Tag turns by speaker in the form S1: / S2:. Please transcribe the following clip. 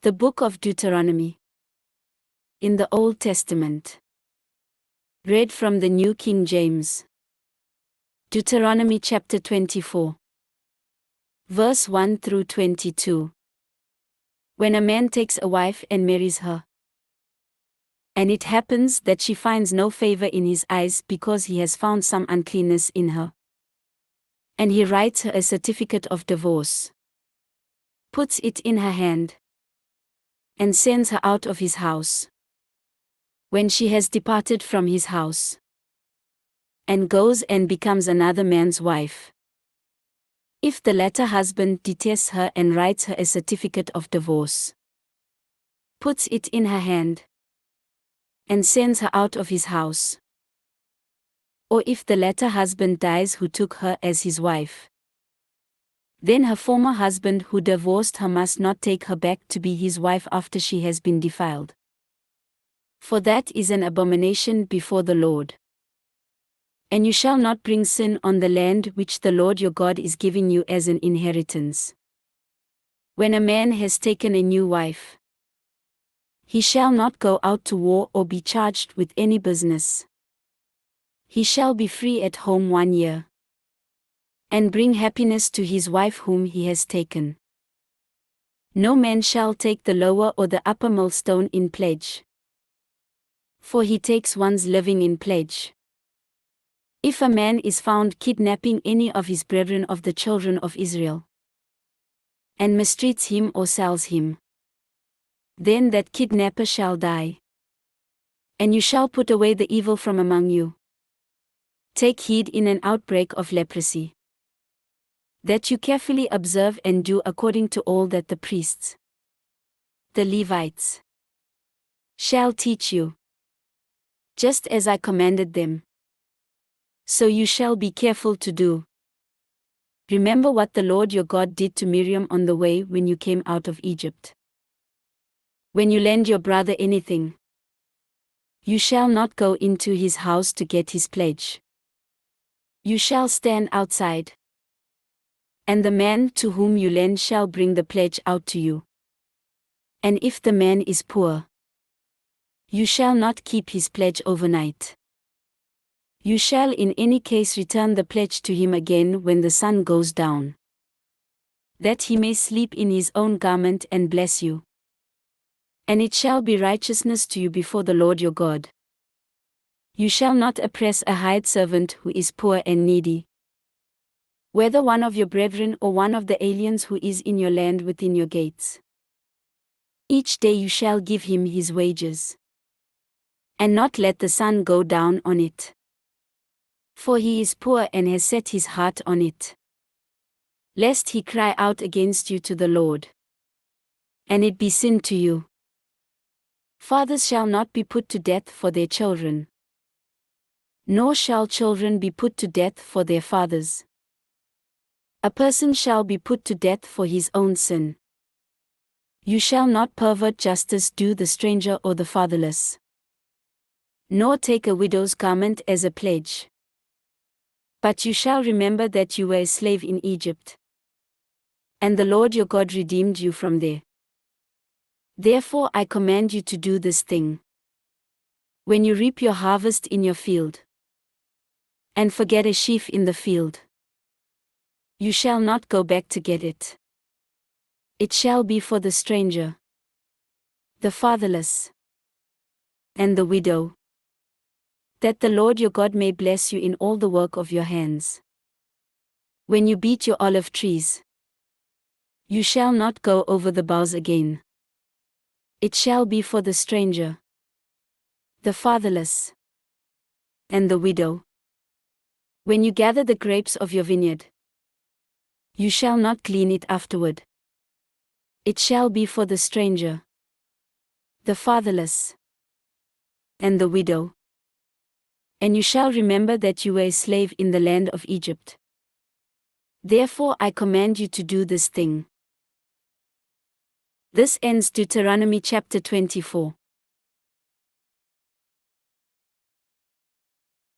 S1: The Book of Deuteronomy. In the Old Testament. Read from the New King James. Deuteronomy chapter 24. Verse 1 through 22. When a man takes a wife and marries her, and it happens that she finds no favor in his eyes because he has found some uncleanness in her, and he writes her a certificate of divorce, puts it in her hand, and sends her out of his house, when she has departed from his house, and goes and becomes another man's wife. If the latter husband detests her and writes her a certificate of divorce, puts it in her hand, and sends her out of his house, or if the latter husband dies who took her as his wife, then her former husband who divorced her must not take her back to be his wife after she has been defiled. For that is an abomination before the Lord. And you shall not bring sin on the land which the Lord your God is giving you as an inheritance. When a man has taken a new wife, he shall not go out to war or be charged with any business. He shall be free at home 1 year, and bring happiness to his wife whom he has taken. No man shall take the lower or the upper millstone in pledge, for he takes one's living in pledge. If a man is found kidnapping any of his brethren of the children of Israel, and mistreats him or sells him, then that kidnapper shall die. And you shall put away the evil from among you. Take heed in an outbreak of leprosy, that you carefully observe and do according to all that the priests, the Levites, shall teach you, just as I commanded them. So you shall be careful to do. Remember what the Lord your God did to Miriam on the way when you came out of Egypt. When you lend your brother anything, you shall not go into his house to get his pledge. You shall stand outside, and the man to whom you lend shall bring the pledge out to you. And if the man is poor, you shall not keep his pledge overnight. You shall in any case return the pledge to him again when the sun goes down, that he may sleep in his own garment and bless you. And it shall be righteousness to you before the Lord your God. You shall not oppress a hired servant who is poor and needy, whether one of your brethren or one of the aliens who is in your land within your gates. Each day you shall give him his wages, and not let the sun go down on it. For he is poor and has set his heart on it, lest he cry out against you to the Lord, and it be sin to you. Fathers shall not be put to death for their children, nor shall children be put to death for their fathers. A person shall be put to death for his own sin. You shall not pervert justice due the stranger or the fatherless, nor take a widow's garment as a pledge. But you shall remember that you were a slave in Egypt, and the Lord your God redeemed you from there. Therefore I command you to do this thing. When you reap your harvest in your field, and forget a sheaf in the field, you shall not go back to get it. It shall be for the stranger, the fatherless, and the widow, that the Lord your God may bless you in all the work of your hands. When you beat your olive trees, you shall not go over the boughs again. It shall be for the stranger, the fatherless, and the widow. When you gather the grapes of your vineyard, you shall not glean it afterward. It shall be for the stranger, the fatherless, and the widow. And you shall remember that you were a slave in the land of Egypt. Therefore I command you to do this thing. This ends Deuteronomy chapter 24.